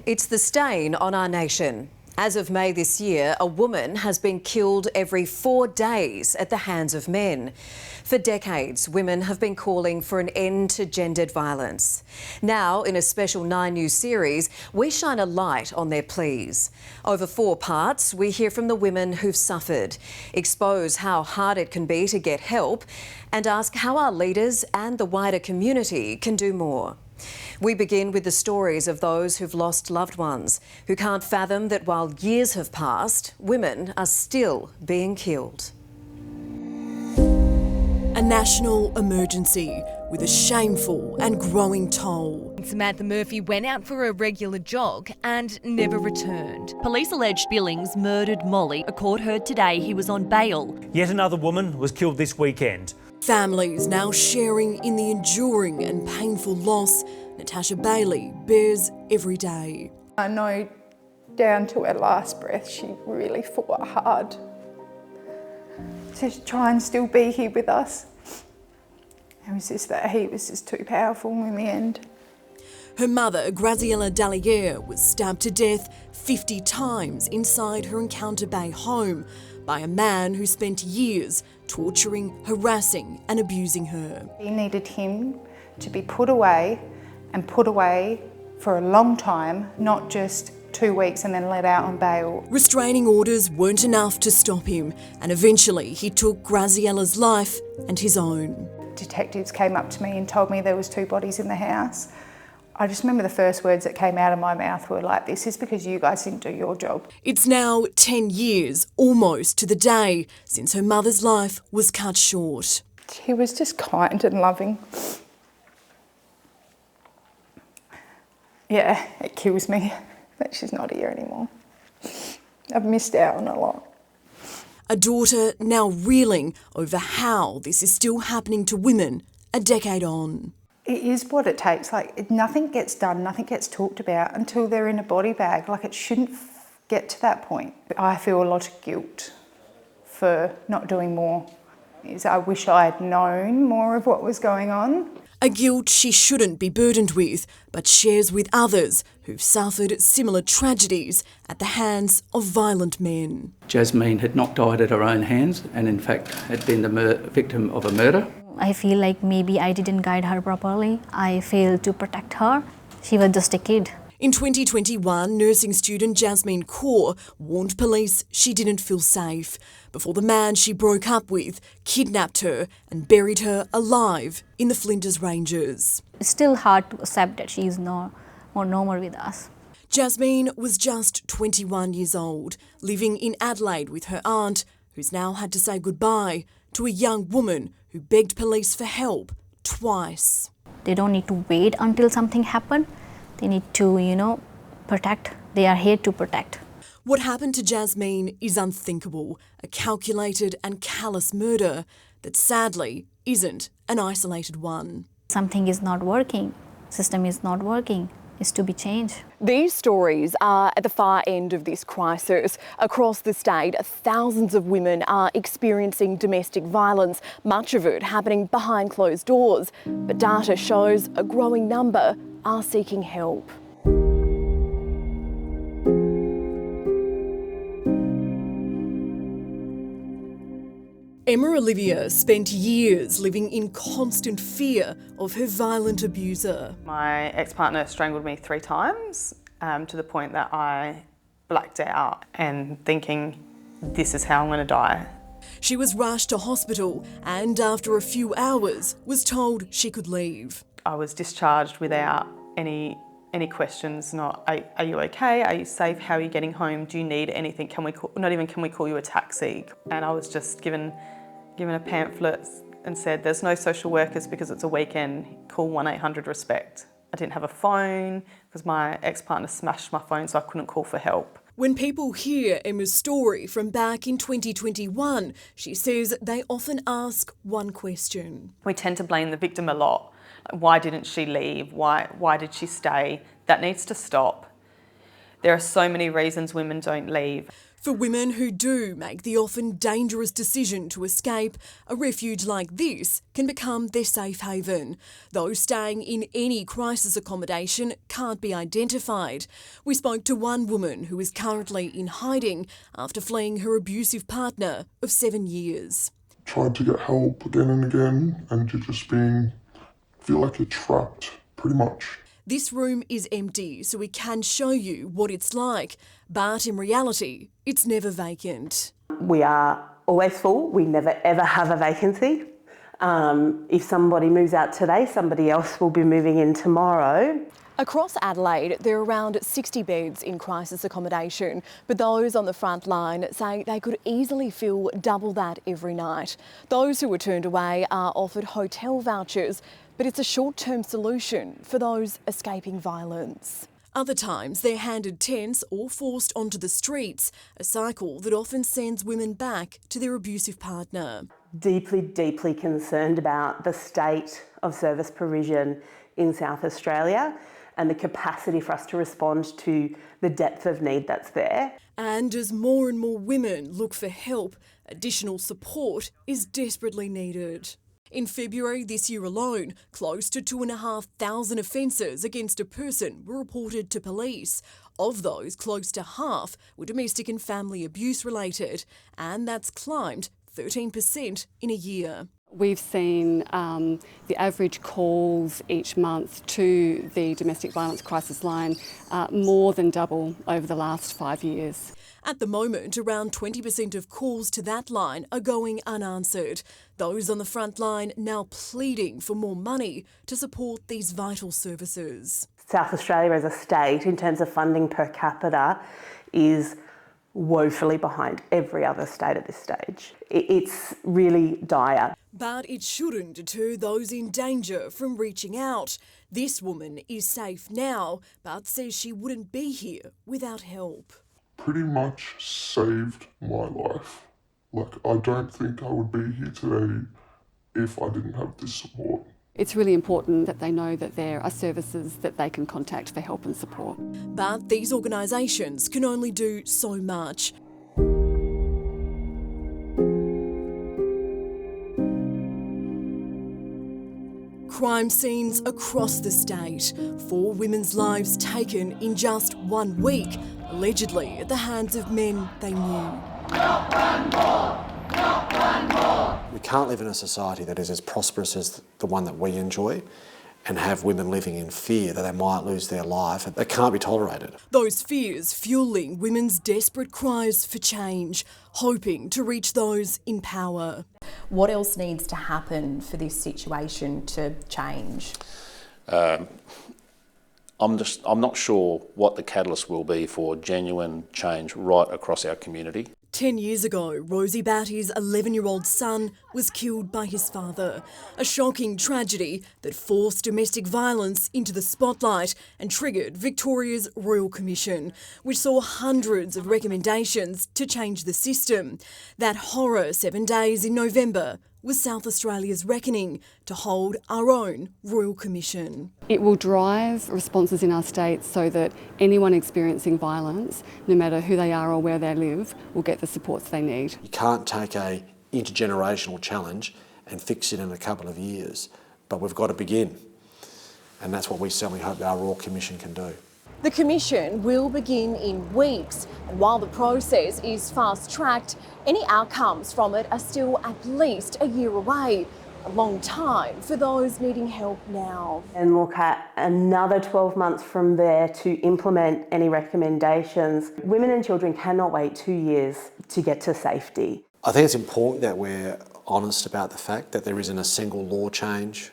It's the stain on our nation. As of May this year, a woman has been killed every 4 days at the hands of men. For decades, women have been calling for an end to gendered violence. Now, in a special 9 News series, we shine a light on their pleas. Over 4 parts, we hear from the women who've suffered, expose how hard it can be to get help, and ask how our leaders and the wider community can do more. We begin with the stories of those who've lost loved ones, who can't fathom that while years have passed, women are still being killed. A national emergency with a shameful and growing toll. Samantha Murphy went out for a regular jog and never returned. Police allege Billings murdered Molly. A court heard today he was on bail. Yet another woman was killed this weekend. Families now sharing in the enduring and painful loss Natasha Bailey bears every day. I know down to her last breath she really fought hard to try and still be here with us. It was just that he was just too powerful in the end. Her mother, Graziella Dalliere, was stabbed to death 50 times inside her Encounter Bay home by a man who spent years torturing, harassing and abusing her. He needed him to be put away and put away for a long time, not just 2 weeks and then let out on bail. Restraining orders weren't enough to stop him, and eventually he took Graziella's life and his own. Detectives came up to me and told me there was 2 bodies in the house. I just remember the first words that came out of my mouth were like, "This is because you guys didn't do your job." It's now 10 years, almost to the day, since her mother's life was cut short. He was just kind and loving. Yeah, it kills me that she's not here anymore. I've missed out on a lot. A daughter now reeling over how this is still happening to women a decade on. It is what it takes. Like, nothing gets done, nothing gets talked about until they're in a body bag. Like, it shouldn't get to that point. I feel a lot of guilt for not doing more. I wish I had known more of what was going on. A guilt she shouldn't be burdened with, but shares with others who've suffered similar tragedies at the hands of violent men. Jasmine had not died at her own hands and in fact had been the victim of a murder. I feel like maybe I didn't guide her properly. I failed to protect her. She was just a kid. In 2021, nursing student Jasmine Kaur warned police she didn't feel safe before the man she broke up with kidnapped her and buried her alive in the Flinders Ranges. It's still hard to accept that she is no more normal with us. Jasmine was just 21 years old, living in Adelaide with her aunt, who's now had to say goodbye to a young woman who begged police for help twice. They don't need to wait until something happens. They need to, protect. They are here to protect. What happened to Jasmine is unthinkable, a calculated and callous murder that sadly isn't an isolated one. Something is not working. System is not working. It's to be changed. These stories are at the far end of this crisis. Across the state, thousands of women are experiencing domestic violence, much of it happening behind closed doors. But data shows a growing number are seeking help. Emma Olivia spent years living in constant fear of her violent abuser. My ex-partner strangled me 3 times to the point that I blacked out and thinking, this is how I'm going to die. She was rushed to hospital and after a few hours was told she could leave. I was discharged without any questions, not are you okay, are you safe, how are you getting home, do you need anything, can we call you a taxi? And I was just given a pamphlet and said there's no social workers because it's a weekend, call 1-800-RESPECT. I didn't have a phone because my ex-partner smashed my phone so I couldn't call for help. When people hear Emma's story from back in 2021, she says they often ask one question. We tend to blame the victim a lot. Why didn't she leave? Why did she stay? That needs to stop. There are so many reasons women don't leave. For women who do make the often dangerous decision to escape, a refuge like this can become their safe haven. Those staying in any crisis accommodation can't be identified. We spoke to one woman who is currently in hiding after fleeing her abusive partner of 7 years. Tried to get help again and again, and you're just feel like you're trapped, pretty much. This room is empty, so we can show you what it's like. But in reality, it's never vacant. We are always full. We never ever have a vacancy. If somebody moves out today, somebody else will be moving in tomorrow. Across Adelaide, there are around 60 beds in crisis accommodation, but those on the front line say they could easily fill double that every night. Those who were turned away are offered hotel vouchers, but it's a short-term solution for those escaping violence. Other times, they're handed tents or forced onto the streets, a cycle that often sends women back to their abusive partner. Deeply, deeply concerned about the state of service provision in South Australia and the capacity for us to respond to the depth of need that's there. And as more and more women look for help, additional support is desperately needed. In February this year alone, close to 2,500 offences against a person were reported to police. Of those, close to half were domestic and family abuse related, and that's climbed 13% in a year. We've seen the average calls each month to the domestic violence crisis line more than double over the last 5 years. At the moment, around 20% of calls to that line are going unanswered. Those on the front line now pleading for more money to support these vital services. South Australia as a state, in terms of funding per capita, is woefully behind every other state at this stage. It's really dire. But it shouldn't deter those in danger from reaching out. This woman is safe now, but says she wouldn't be here without help. Pretty much saved my life. I don't think I would be here today if I didn't have this support. It's really important that they know that there are services that they can contact for help and support. But these organisations can only do so much. Crime scenes across the state. 4 women's lives taken in just 1 week, allegedly at the hands of men they knew. Not one more! Not one more! We can't live in a society that is as prosperous as the one that we enjoy and have women living in fear that they might lose their life. That can't be tolerated. Those fears fuelling women's desperate cries for change, hoping to reach those in power. What else needs to happen for this situation to change? I'm not sure what the catalyst will be for genuine change right across our community. 10 years ago, Rosie Batty's 11-year-old son was killed by his father. A shocking tragedy that forced domestic violence into the spotlight and triggered Victoria's Royal Commission, which saw hundreds of recommendations to change the system. That horror 7 days in November was South Australia's reckoning to hold our own Royal Commission. It will drive responses in our state so that anyone experiencing violence, no matter who they are or where they live, will get the supports they need. You can't take an intergenerational challenge and fix it in a couple of years, but we've got to begin. And that's what we certainly hope our Royal Commission can do. The Commission will begin in weeks, and while the process is fast-tracked, any outcomes from it are still at least a year away. A long time for those needing help now. And look at another 12 months from there to implement any recommendations. Women and children cannot wait 2 years to get to safety. I think it's important that we're honest about the fact that there isn't a single law change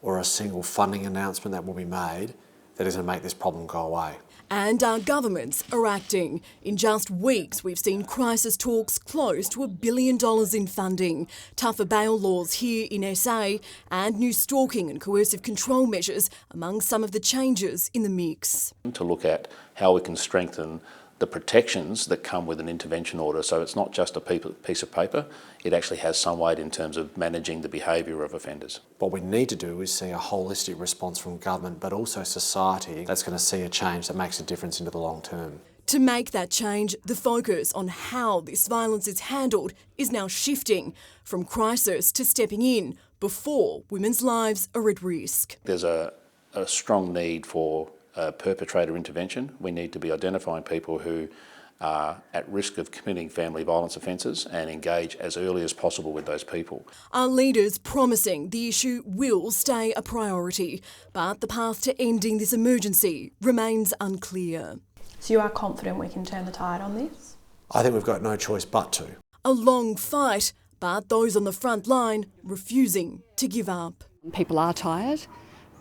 or a single funding announcement that will be made that is going to make this problem go away. And our governments are acting. In just weeks, we've seen crisis talks close to $1 billion in funding, tougher bail laws here in SA, and new stalking and coercive control measures among some of the changes in the mix. To look at how we can strengthen the protections that come with an intervention order. So it's not just a piece of paper, it actually has some weight in terms of managing the behaviour of offenders. What we need to do is see a holistic response from government, but also society that's going to see a change that makes a difference into the long term. To make that change, the focus on how this violence is handled is now shifting from crisis to stepping in before women's lives are at risk. There's a strong need for perpetrator intervention. We need to be identifying people who are at risk of committing family violence offences and engage as early as possible with those people. Our leaders promising the issue will stay a priority, but the path to ending this emergency remains unclear. So you are confident we can turn the tide on this? I think we've got no choice but to. A long fight, but those on the front line refusing to give up. People are tired,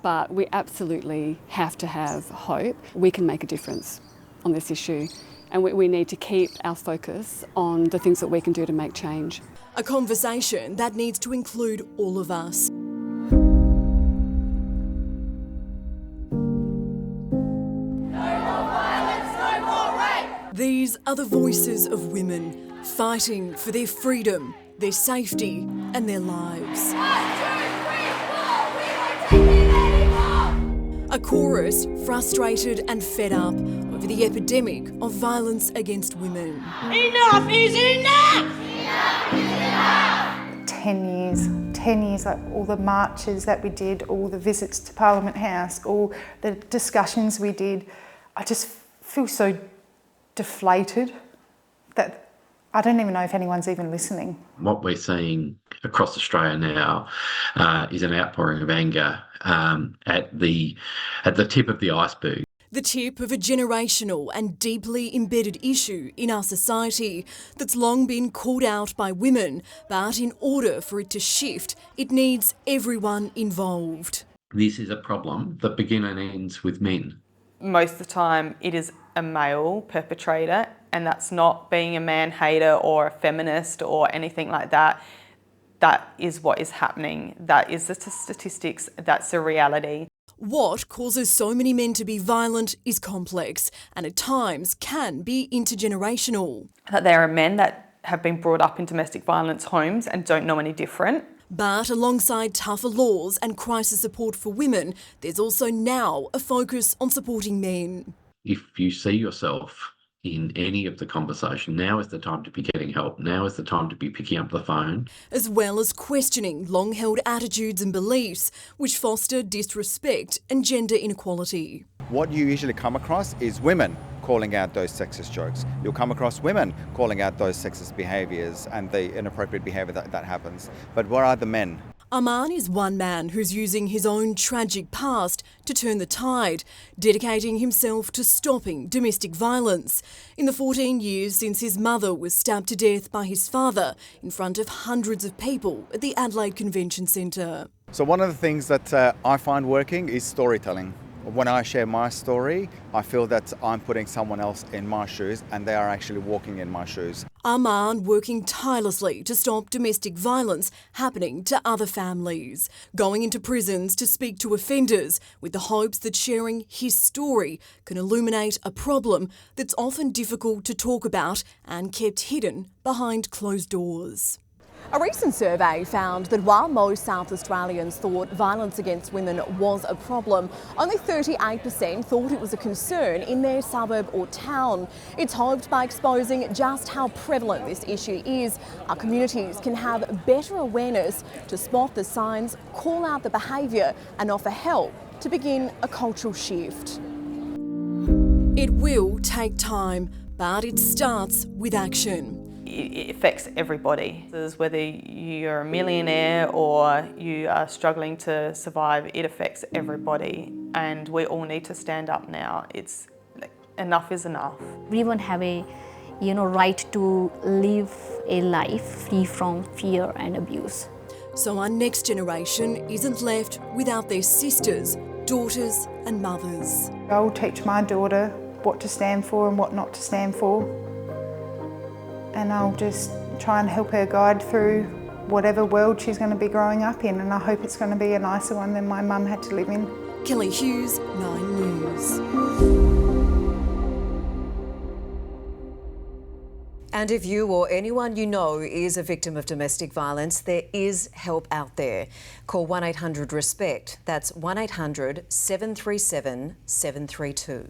but we absolutely have to have hope. We can make a difference on this issue, and we need to keep our focus on the things that we can do to make change. A conversation that needs to include all of us. These are the voices of women fighting for their freedom, their safety and their lives. 1, 2, 3, 4, we won't take it anymore! A chorus frustrated and fed up over the epidemic of violence against women. Enough is enough! Enough is enough! 10 years, like all the marches that we did, all the visits to Parliament House, all the discussions we did, I just feel so deflated that I don't even know if anyone's even listening. What we're seeing across Australia now is an outpouring of anger at the tip of the iceberg. The tip of a generational and deeply embedded issue in our society that's long been called out by women, but in order for it to shift, it needs everyone involved. This is a problem that begins and ends with men. Most of the time it is a male perpetrator, and that's not being a man-hater or a feminist or anything like that. That is what is happening. That is the statistics. That's the reality. What causes so many men to be violent is complex and at times can be intergenerational. That there are men that have been brought up in domestic violence homes and don't know any different. But alongside tougher laws and crisis support for women, there's also now a focus on supporting men. If you see yourself in any of the conversation, now is the time to be getting help. Now is the time to be picking up the phone. As well as questioning long-held attitudes and beliefs which foster disrespect and gender inequality. What you usually come across is women calling out those sexist jokes. You'll come across women calling out those sexist behaviours and the inappropriate behaviour that happens. But where are the men? Aman is one man who's using his own tragic past to turn the tide, dedicating himself to stopping domestic violence. In the 14 years since his mother was stabbed to death by his father in front of hundreds of people at the Adelaide Convention Centre. So one of the things that I find working is storytelling. When I share my story, I feel that I'm putting someone else in my shoes and they are actually walking in my shoes. Aman working tirelessly to stop domestic violence happening to other families, going into prisons to speak to offenders with the hopes that sharing his story can illuminate a problem that's often difficult to talk about and kept hidden behind closed doors. A recent survey found that while most South Australians thought violence against women was a problem, only 38% thought it was a concern in their suburb or town. It's hoped by exposing just how prevalent this issue is, our communities can have better awareness to spot the signs, call out the behaviour and offer help to begin a cultural shift. It will take time, but it starts with action. It affects everybody. Whether you're a millionaire or you are struggling to survive, it affects everybody, and we all need to stand up now. It's enough is enough. Everyone have a right to live a life free from fear and abuse. So our next generation isn't left without their sisters, daughters and mothers. I'll teach my daughter what to stand for and what not to stand for. And I'll just try and help her guide through whatever world she's going to be growing up in, and I hope it's going to be a nicer one than my mum had to live in. Kelly Hughes, 9 News. And if you or anyone you know is a victim of domestic violence, there is help out there. Call 1-800-RESPECT. That's 1-800-737-732.